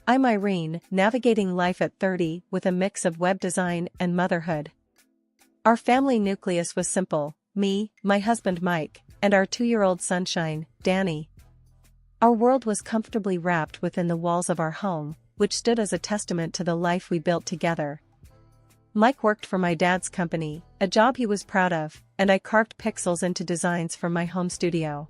I'm Irene, navigating life at 30 with a mix of web design and motherhood. Our family nucleus was simple: me, my husband Mike, and our 2-year-old sunshine, Danny. Our world was comfortably wrapped within the walls of our home, which stood as a testament to the life we built together. Mike worked for my dad's company, a job he was proud of, and I carved pixels into designs from my home studio.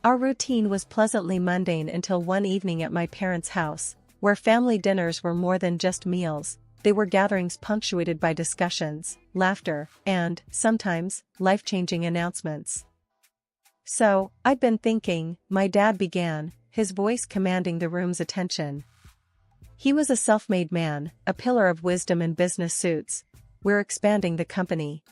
Our routine was pleasantly mundane until one evening at my parents' house, where family dinners were more than just meals. They were gatherings punctuated by discussions, laughter, and, sometimes, life-changing announcements. "So, I'd been thinking," my dad began, his voice commanding the room's attention. He was a self-made man, a pillar of wisdom in business suits. "We're expanding the company.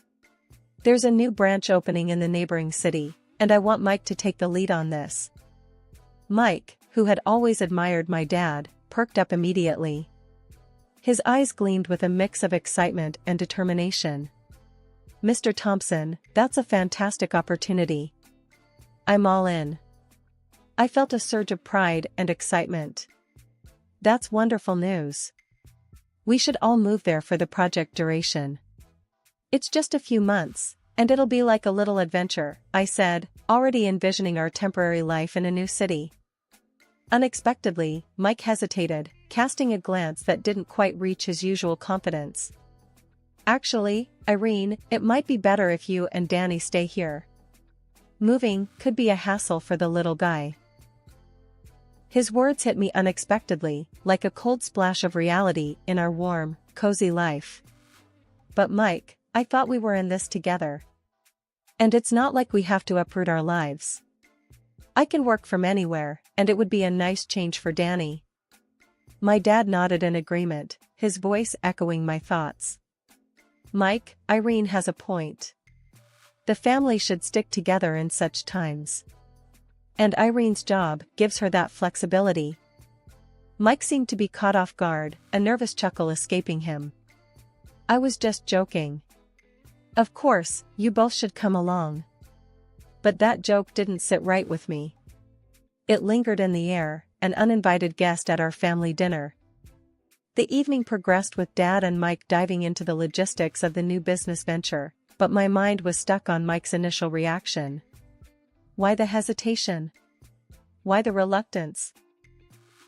There's a new branch opening in the neighboring city, and I want Mike to take the lead on this." Mike, who had always admired my dad, perked up immediately. His eyes gleamed with a mix of excitement and determination. "Mr. Thompson, that's a fantastic opportunity. I'm all in." I felt a surge of pride and excitement. "That's wonderful news. We should all move there for the project duration. It's just a few months, and it'll be like a little adventure," I said, already envisioning our temporary life in a new city. Unexpectedly, Mike hesitated, casting a glance that didn't quite reach his usual confidence. "Actually, Irene, it might be better if you and Danny stay here. Moving could be a hassle for the little guy." His words hit me unexpectedly, like a cold splash of reality in our warm, cozy life. "But Mike, I thought we were in this together. And it's not like we have to uproot our lives. I can work from anywhere, and it would be a nice change for Danny." My dad nodded in agreement, his voice echoing my thoughts. "Mike, Irene has a point. The family should stick together in such times. And Irene's job gives her that flexibility." Mike seemed to be caught off guard, a nervous chuckle escaping him. "I was just joking. Of course, you both should come along." But that joke didn't sit right with me. It lingered in the air, an uninvited guest at our family dinner. The evening progressed with Dad and Mike diving into the logistics of the new business venture, but my mind was stuck on Mike's initial reaction. Why the hesitation? Why the reluctance?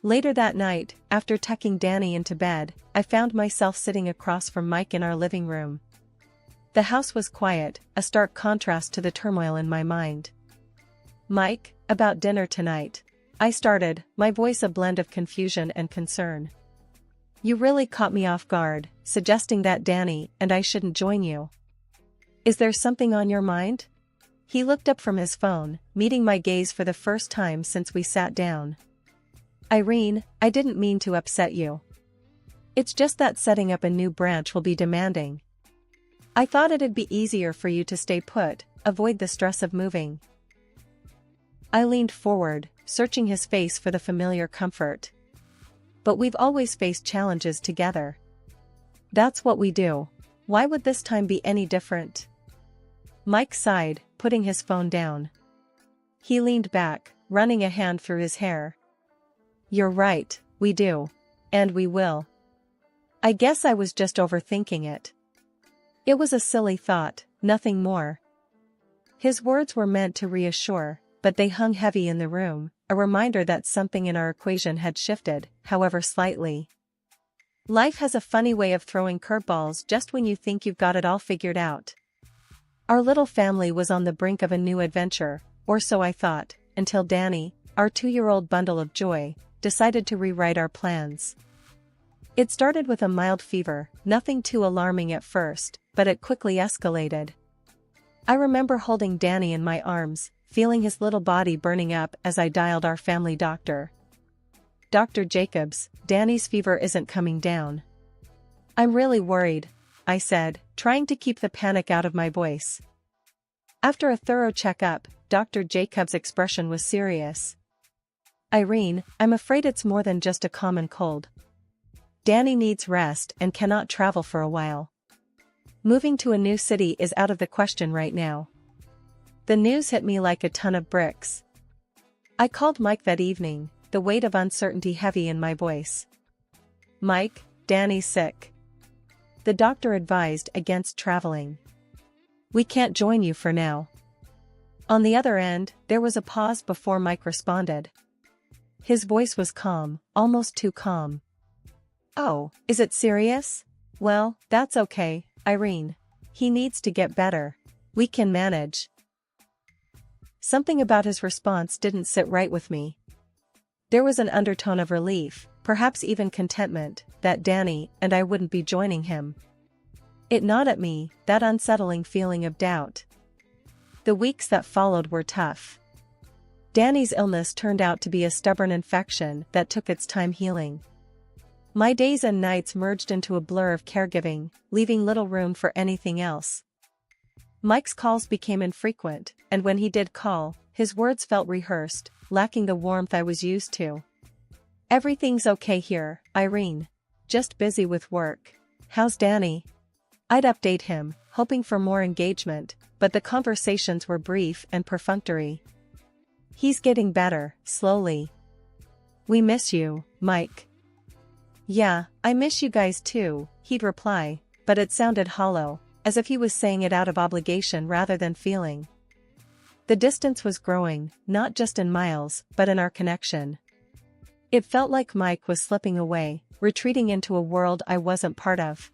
Later that night, after tucking Danny into bed, I found myself sitting across from Mike in our living room. The house was quiet, a stark contrast to the turmoil in my mind. "Mike, about dinner tonight," I started, my voice a blend of confusion and concern. "You really caught me off guard, suggesting that Danny and I shouldn't join you. Is there something on your mind?" He looked up from his phone, meeting my gaze for the first time since we sat down. "Irene, I didn't mean to upset you. It's just that setting up a new branch will be demanding. I thought it'd be easier for you to stay put, avoid the stress of moving." I leaned forward, searching his face for the familiar comfort. "But we've always faced challenges together. That's what we do. Why would this time be any different?" Mike sighed, putting his phone down. He leaned back, running a hand through his hair. "You're right, we do. And we will." I guess I was just overthinking it. It was a silly thought, nothing more. His words were meant to reassure, but they hung heavy in the room, a reminder that something in our equation had shifted, however slightly. Life has a funny way of throwing curveballs just when you think you've got it all figured out. Our little family was on the brink of a new adventure, or so I thought, until Danny, our 2-year-old bundle of joy, decided to rewrite our plans. It started with a mild fever, nothing too alarming at first, but it quickly escalated. I remember holding Danny in my arms, feeling his little body burning up as I dialed our family doctor. "Dr. Jacobs, Danny's fever isn't coming down." "I'm really worried," I said, trying to keep the panic out of my voice. After a thorough checkup, Dr. Jacobs' expression was serious. "Irene, I'm afraid it's more than just a common cold. Danny needs rest and cannot travel for a while. Moving to a new city is out of the question right now." The news hit me like a ton of bricks. I called Mike that evening, the weight of uncertainty heavy in my voice. Mike, Danny's sick. The doctor advised against traveling. We can't join you for now. On the other end, there was a pause before Mike responded. His voice was calm, almost too calm. Oh, is it serious? Well, that's okay, Irene. He needs to get better. We can manage. Something about his response didn't sit right with me. There was an undertone of relief, perhaps even contentment, that Danny and I wouldn't be joining him. It gnawed at me, that unsettling feeling of doubt. The weeks that followed were tough. Danny's illness turned out to be a stubborn infection that took its time healing. My days and nights merged into a blur of caregiving, leaving little room for anything else. Mike's calls became infrequent, and when he did call, his words felt rehearsed, lacking the warmth I was used to. Everything's okay here, Irene. Just busy with work. How's Danny? I'd update him, hoping for more engagement, but the conversations were brief and perfunctory. He's getting better, slowly. We miss you, Mike. Yeah, I miss you guys too, he'd reply, but it sounded hollow, as if he was saying it out of obligation rather than feeling. The distance was growing, not just in miles, but in our connection. It felt like Mike was slipping away, retreating into a world I wasn't part of.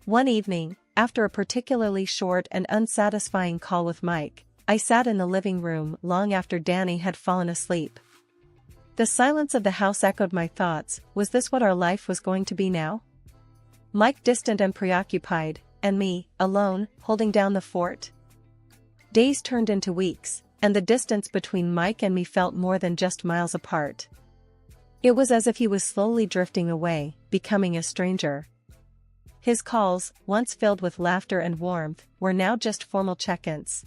One evening, after a particularly short and unsatisfying call with Mike, I sat in the living room long after Danny had fallen asleep. The silence of the house echoed my thoughts. Was this what our life was going to be now? Mike distant and preoccupied, and me, alone, holding down the fort? Days turned into weeks, and the distance between Mike and me felt more than just miles apart. It was as if he was slowly drifting away, becoming a stranger. His calls, once filled with laughter and warmth, were now just formal check-ins.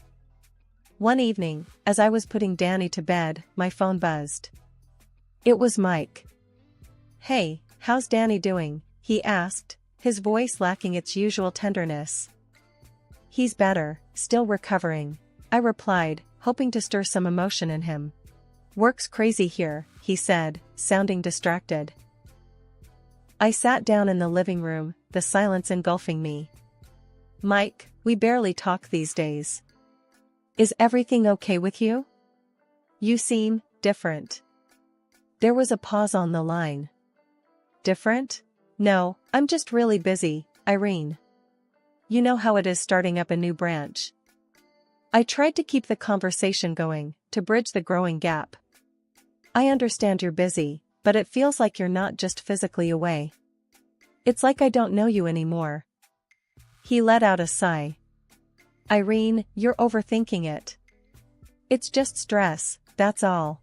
One evening, as I was putting Danny to bed, my phone buzzed. It was Mike. Hey, how's Danny doing? He asked, his voice lacking its usual tenderness. He's better, still recovering, I replied, hoping to stir some emotion in him. Work's crazy here, he said, sounding distracted. I sat down in the living room, the silence engulfing me. Mike, we barely talk these days. Is everything okay with you? You seem different. There was a pause on the line. Different? No, I'm just really busy, Irene. You know how it is starting up a new branch. I tried to keep the conversation going, to bridge the growing gap. I understand you're busy, but it feels like you're not just physically away. It's like I don't know you anymore. He let out a sigh. Irene, you're overthinking it. It's just stress, that's all.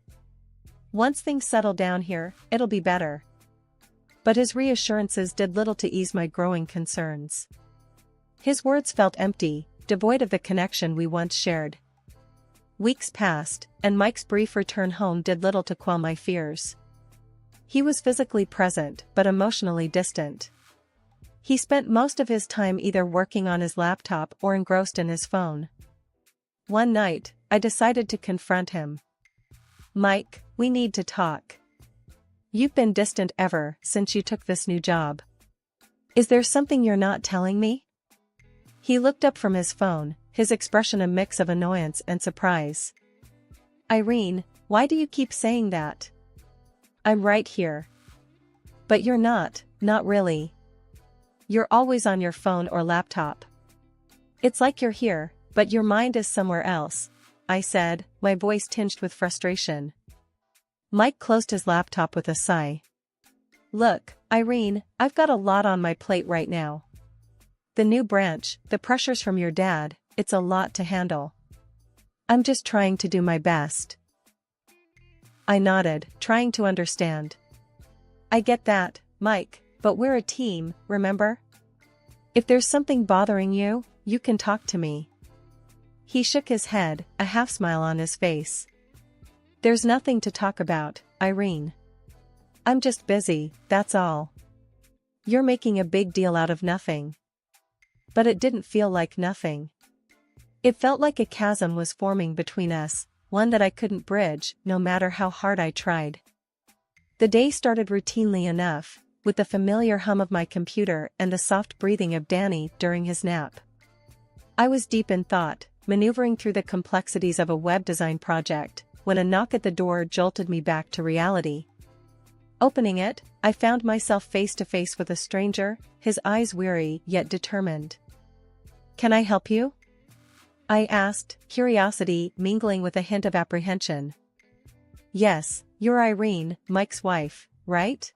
Once things settle down here, it'll be better. But his reassurances did little to ease my growing concerns. His words felt empty, devoid of the connection we once shared. Weeks passed, and Mike's brief return home did little to quell my fears. He was physically present, but emotionally distant. He spent most of his time either working on his laptop or engrossed in his phone. One night, I decided to confront him. Mike, we need to talk. You've been distant ever since you took this new job. Is there something you're not telling me? He looked up from his phone, his expression a mix of annoyance and surprise. Irene, why do you keep saying that? I'm right here. But you're not really. You're always on your phone or laptop. It's like you're here, but your mind is somewhere else, I said, my voice tinged with frustration. Mike closed his laptop with a sigh. Look, Irene, I've got a lot on my plate right now. The new branch, the pressures from your dad, it's a lot to handle. I'm just trying to do my best. I nodded, trying to understand. I get that, Mike, but we're a team, remember? If there's something bothering you, you can talk to me. He shook his head, a half smile on his face. There's nothing to talk about, Irene. I'm just busy, that's all. You're making a big deal out of nothing. But it didn't feel like nothing. It felt like a chasm was forming between us, one that I couldn't bridge, no matter how hard I tried. The day started routinely enough, with the familiar hum of my computer and the soft breathing of Danny during his nap. I was deep in thought, maneuvering through the complexities of a web design project, when a knock at the door jolted me back to reality. Opening it, I found myself face to face with a stranger, his eyes weary yet determined. "Can I help you?" I asked, curiosity mingling with a hint of apprehension. "Yes, you're Irene, Mike's wife, right?"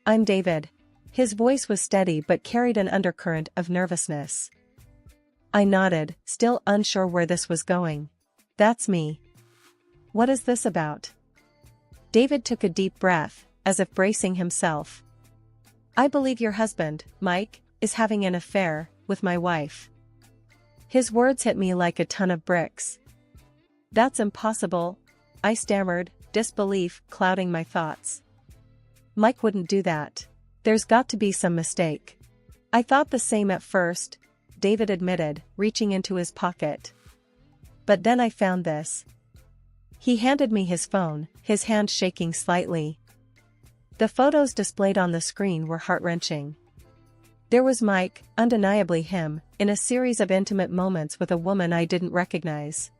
"I'm David." His voice was steady but carried an undercurrent of nervousness. I nodded, still unsure where this was going. "That's me." "What is this about?" David took a deep breath, as if bracing himself. "I believe your husband, Mike, is having an affair with my wife." His words hit me like a ton of bricks. "That's impossible," I stammered, disbelief clouding my thoughts. "Mike wouldn't do that. There's got to be some mistake." "I thought the same at first," David admitted, reaching into his pocket. "But then I found this." He handed me his phone, his hand shaking slightly. The photos displayed on the screen were heart-wrenching. There was Mike, undeniably him, in a series of intimate moments with a woman I didn't recognize.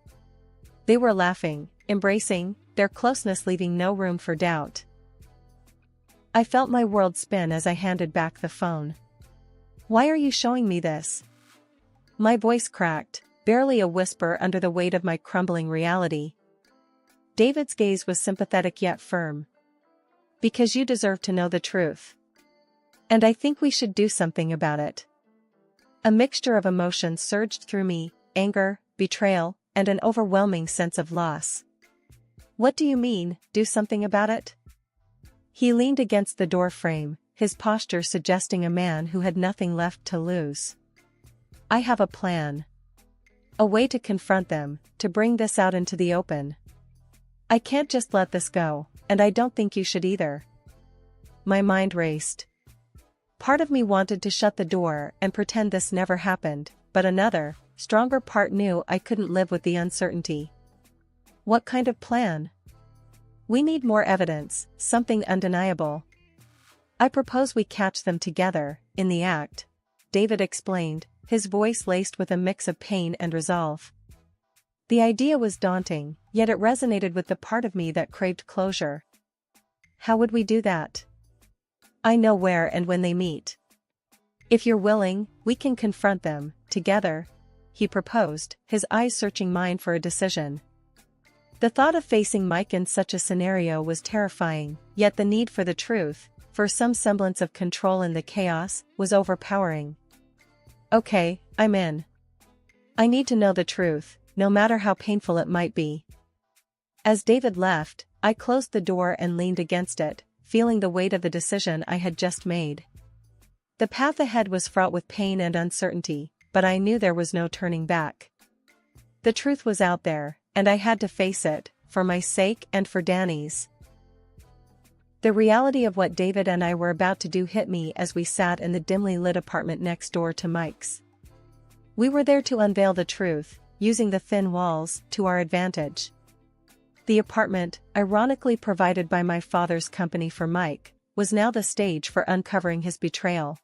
They were laughing, embracing, their closeness leaving no room for doubt. I felt my world spin as I handed back the phone. "Why are you showing me this?" My voice cracked, barely a whisper under the weight of my crumbling reality. David's gaze was sympathetic yet firm. "Because you deserve to know the truth. And I think we should do something about it." A mixture of emotions surged through me, anger, betrayal, and an overwhelming sense of loss. "What do you mean, do something about it?" He leaned against the door frame, his posture suggesting a man who had nothing left to lose. "I have a plan. A way to confront them, to bring this out into the open. I can't just let this go, and I don't think you should either." My mind raced. Part of me wanted to shut the door and pretend this never happened, but another, stronger part knew I couldn't live with the uncertainty. "What kind of plan?" "We need more evidence, something undeniable. I propose we catch them together, in the act," David explained, his voice laced with a mix of pain and resolve. The idea was daunting, yet it resonated with the part of me that craved closure. "How would we do that?" "I know where and when they meet. If you're willing, we can confront them, together," he proposed, his eyes searching mine for a decision. The thought of facing Mike in such a scenario was terrifying, yet the need for the truth, for some semblance of control in the chaos, was overpowering. "Okay, I'm in. I need to know the truth, no matter how painful it might be." As David left, I closed the door and leaned against it, feeling the weight of the decision I had just made. The path ahead was fraught with pain and uncertainty, but I knew there was no turning back. The truth was out there, and I had to face it, for my sake and for Danny's. The reality of what David and I were about to do hit me as we sat in the dimly lit apartment next door to Mike's. We were there to unveil the truth, using the thin walls to our advantage. The apartment, ironically provided by my father's company for Mike, was now the stage for uncovering his betrayal.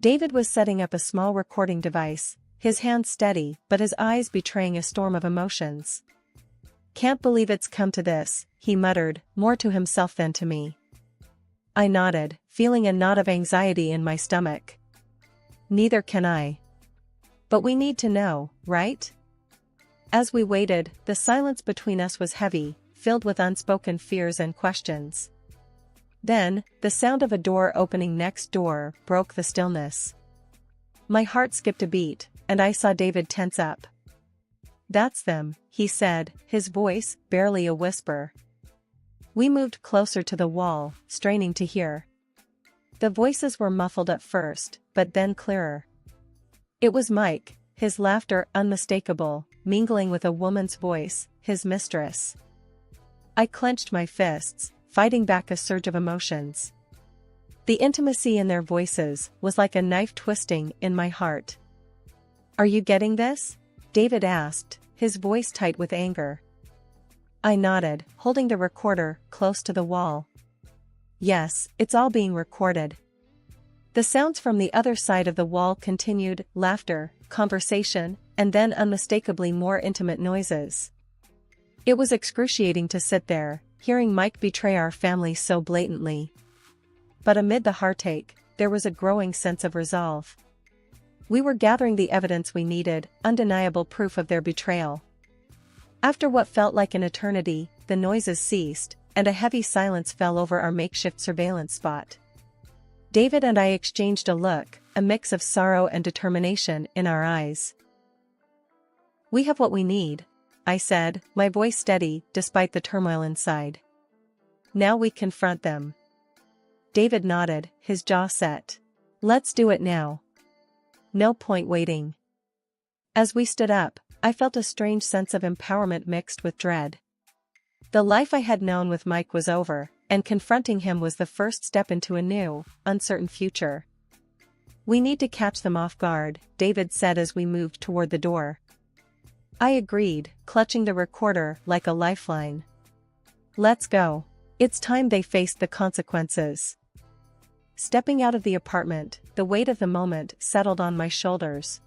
David was setting up a small recording device, his hands steady but his eyes betraying a storm of emotions. "Can't believe it's come to this," he muttered, more to himself than to me. I nodded, feeling a knot of anxiety in my stomach. "Neither can I. But we need to know, right?" As we waited, the silence between us was heavy, filled with unspoken fears and questions. Then, the sound of a door opening next door broke the stillness. My heart skipped a beat, and I saw David tense up. "That's them," he said, his voice barely a whisper. We moved closer to the wall, straining to hear. The voices were muffled at first, but then clearer. It was Mike, his laughter unmistakable, mingling with a woman's voice, his mistress. I clenched my fists, fighting back a surge of emotions. The intimacy in their voices was like a knife twisting in my heart. "Are you getting this?" David asked, his voice tight with anger. I nodded, holding the recorder close to the wall. yes, it's all being recorded. The sounds from the other side of the wall continued, laughter, conversation, and then unmistakably more intimate noises. It was excruciating to sit there, hearing Mike betray our family so blatantly. But amid the heartache, there was a growing sense of resolve. We were gathering the evidence we needed, undeniable proof of their betrayal. After what felt like an eternity, the noises ceased, and a heavy silence fell over our makeshift surveillance spot. David and I exchanged a look, a mix of sorrow and determination in our eyes. "We have what we need," I said, my voice steady despite the turmoil inside. "Now we confront them." David nodded, his jaw set. "Let's do it now. No point waiting." As we stood up, I felt a strange sense of empowerment mixed with dread. The life I had known with Mike was over, and confronting him was the first step into a new, uncertain future. "We need to catch them off guard," David said as we moved toward the door. I agreed, clutching the recorder like a lifeline. "Let's go. It's time they faced the consequences." Stepping out of the apartment, the weight of the moment settled on my shoulders.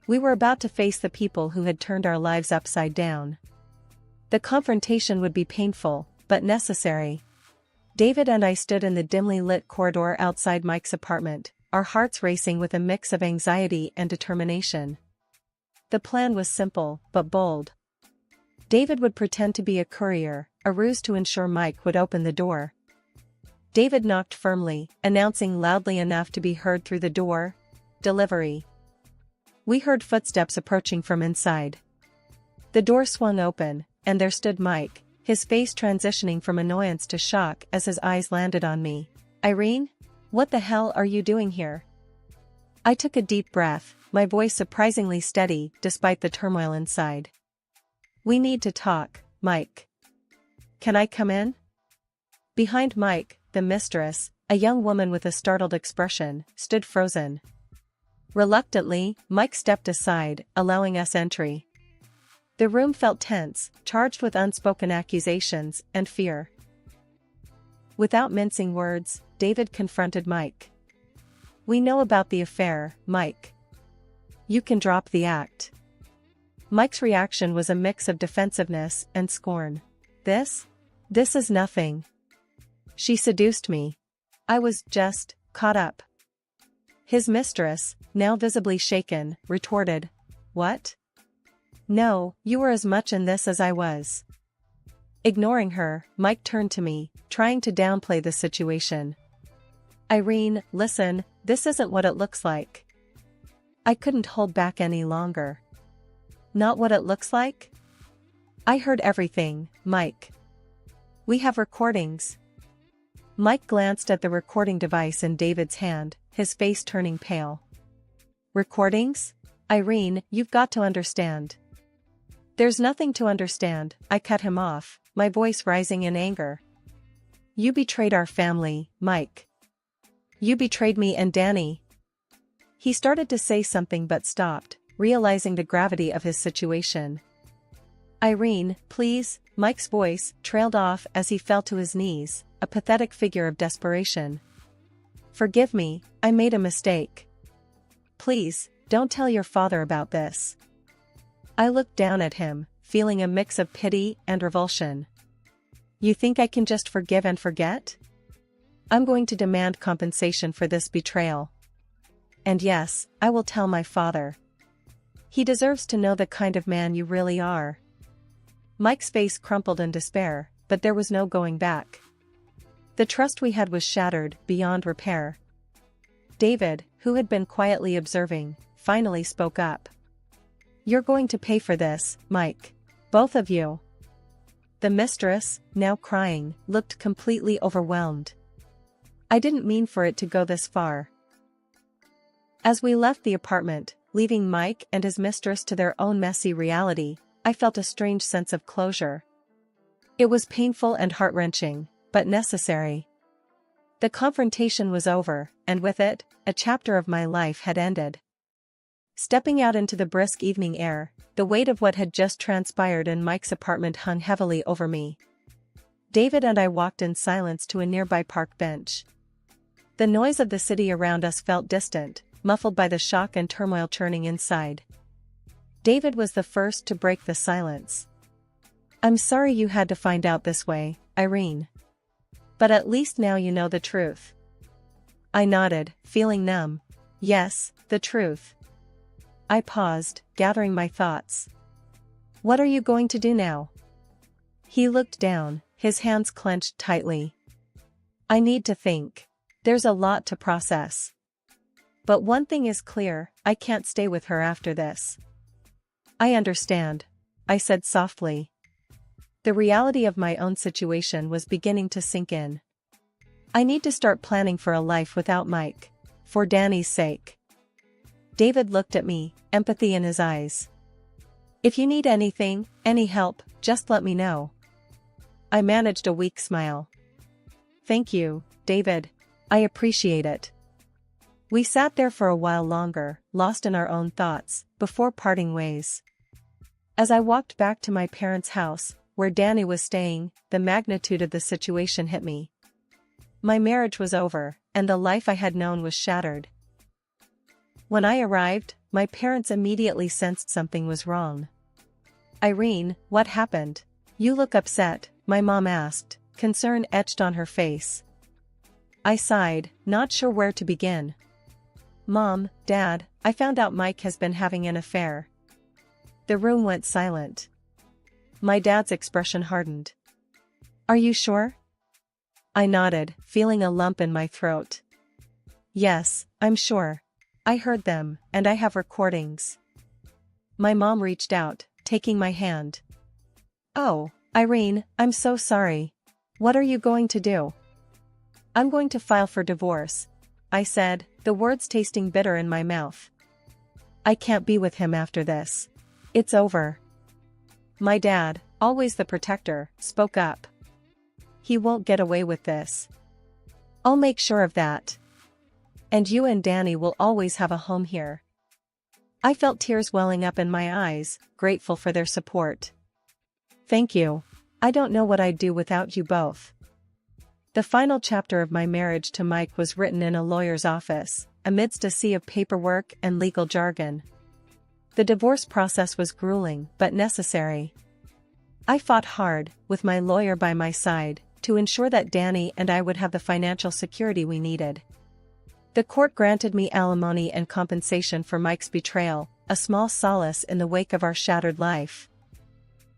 We were about to face the people who had turned our lives upside down. The confrontation would be painful, but necessary. David and I stood in the dimly lit corridor outside Mike's apartment, our hearts racing with a mix of anxiety and determination. The plan was simple, but bold. David would pretend to be a courier, a ruse to ensure Mike would open the door. David knocked firmly, announcing loudly enough to be heard through the door, "Delivery." We heard footsteps approaching from inside. The door swung open, and there stood Mike, his face transitioning from annoyance to shock as his eyes landed on me. "Irene? What the hell are you doing here?" I took a deep breath, my voice surprisingly steady despite the turmoil inside. "We need to talk, Mike. Can I come in?" Behind Mike, the mistress, a young woman with a startled expression, stood frozen. Reluctantly, Mike stepped aside, allowing us entry. The room felt tense, charged with unspoken accusations and fear. Without mincing words, David confronted Mike. "We know about the affair, Mike. You can drop the act." Mike's reaction was a mix of defensiveness and scorn. This is nothing. She seduced me. I was just caught up." His mistress, now visibly shaken, retorted, "What? No, you were as much in this as I was." Ignoring her, Mike turned to me, trying to downplay the situation. "Irene, listen, this isn't what it looks like." I couldn't hold back any longer. "Not what it looks like?" "I heard everything, Mike. We have recordings." Mike glanced at the recording device in David's hand, his face turning pale. "Recordings? Irene, you've got to understand." "There's nothing to understand," I cut him off, my voice rising in anger. "You betrayed our family, Mike. You betrayed me and Danny." He started to say something but stopped, realizing the gravity of his situation. "Irene, please," Mike's voice trailed off as he fell to his knees, a pathetic figure of desperation. "Forgive me, I made a mistake. Please, don't tell your father about this." I looked down at him, feeling a mix of pity and revulsion. "You think I can just forgive and forget? I'm going to demand compensation for this betrayal. And yes, I will tell my father. He deserves to know the kind of man you really are." Mike's face crumpled in despair, but there was no going back. The trust we had was shattered beyond repair. David, who had been quietly observing, finally spoke up. "You're going to pay for this, Mike. Both of you." The mistress, now crying, looked completely overwhelmed. "I didn't mean for it to go this far." As we left the apartment, leaving Mike and his mistress to their own messy reality, I felt a strange sense of closure. It was painful and heart-wrenching, but necessary. The confrontation was over, and with it, a chapter of my life had ended. Stepping out into the brisk evening air, the weight of what had just transpired in Mike's apartment hung heavily over me. David and I walked in silence to a nearby park bench. The noise of the city around us felt distant, muffled by the shock and turmoil churning inside. David was the first to break the silence. "I'm sorry you had to find out this way, Irene. But at least now you know the truth." I nodded, feeling numb. Yes, the truth. I paused, gathering my thoughts. "What are you going to do now?" He looked down, his hands clenched tightly. "I need to think. There's a lot to process. But one thing is clear, I can't stay with her after this." "I understand," I said softly. The reality of my own situation was beginning to sink in. I need to start planning for a life without Mike. For Danny's sake. David looked at me, empathy in his eyes. "If you need anything, any help, just let me know." I managed a weak smile. "Thank you, David. I appreciate it." We sat there for a while longer, lost in our own thoughts, before parting ways. As I walked back to my parents' house, where Danny was staying, the magnitude of the situation hit me. My marriage was over, and the life I had known was shattered. When I arrived, my parents immediately sensed something was wrong. "Irene, what happened? You look upset," my mom asked, concern etched on her face. I sighed, not sure where to begin. "Mom, Dad, I found out Mike has been having an affair." The room went silent. My dad's expression hardened. "Are you sure?" I nodded, feeling a lump in my throat. "Yes, I'm sure. I heard them, and I have recordings." My mom reached out, taking my hand. "Oh, Irene, I'm so sorry. What are you going to do?" "I'm going to file for divorce," I said, the words tasting bitter in my mouth. "I can't be with him after this. It's over." My dad, always the protector, spoke up. "He won't get away with this. I'll make sure of that. And you and Danny will always have a home here." I felt tears welling up in my eyes, grateful for their support. "Thank you. I don't know what I'd do without you both." The final chapter of my marriage to Mike was written in a lawyer's office, amidst a sea of paperwork and legal jargon. The divorce process was grueling but necessary. I fought hard, with my lawyer by my side, to ensure that Danny and I would have the financial security we needed. The court granted me alimony and compensation for Mike's betrayal, a small solace in the wake of our shattered life.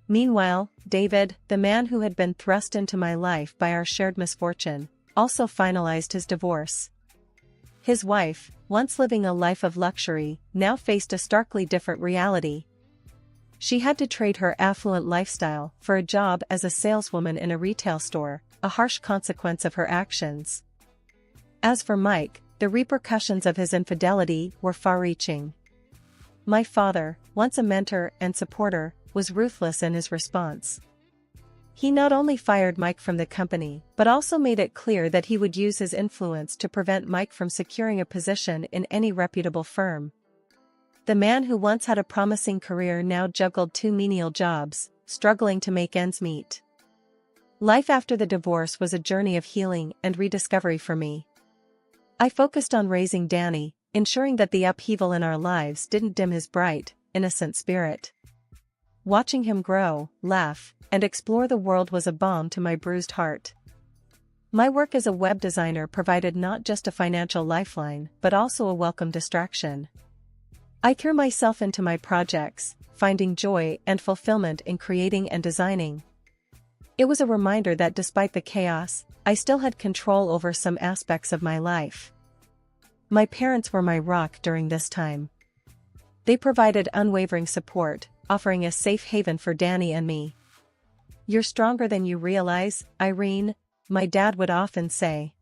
Meanwhile, David, the man who had been thrust into my life by our shared misfortune, also finalized his divorce. His wife, once living a life of luxury, now faced a starkly different reality. She had to trade her affluent lifestyle for a job as a saleswoman in a retail store, a harsh consequence of her actions. As for Mike, the repercussions of his infidelity were far-reaching. My father, once a mentor and supporter, was ruthless in his response. He not only fired Mike from the company, but also made it clear that he would use his influence to prevent Mike from securing a position in any reputable firm. The man who once had a promising career now juggled two menial jobs, struggling to make ends meet. Life after the divorce was a journey of healing and rediscovery for me. I focused on raising Danny, ensuring that the upheaval in our lives didn't dim his bright, innocent spirit. Watching him grow, laugh, and explore the world was a balm to my bruised heart. My work as a web designer provided not just a financial lifeline, but also a welcome distraction. I threw myself into my projects, finding joy and fulfillment in creating and designing. It was a reminder that despite the chaos, I still had control over some aspects of my life. My parents were my rock during this time. They provided unwavering support, offering a safe haven for Danny and me. "You're stronger than you realize, Irene," my dad would often say.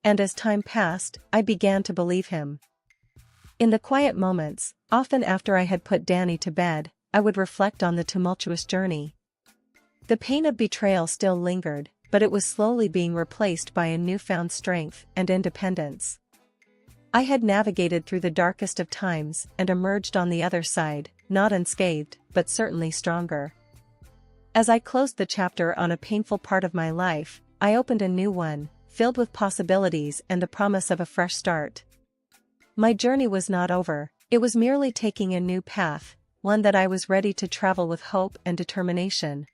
And as time passed, I began to believe him. In the quiet moments, often after I had put Danny to bed, I would reflect on the tumultuous journey. The pain of betrayal still lingered, but it was slowly being replaced by a newfound strength and independence. I had navigated through the darkest of times and emerged on the other side, not unscathed, but certainly stronger. As I closed the chapter on a painful part of my life, I opened a new one, filled with possibilities and the promise of a fresh start. My journey was not over, it was merely taking a new path, one that I was ready to travel with hope and determination.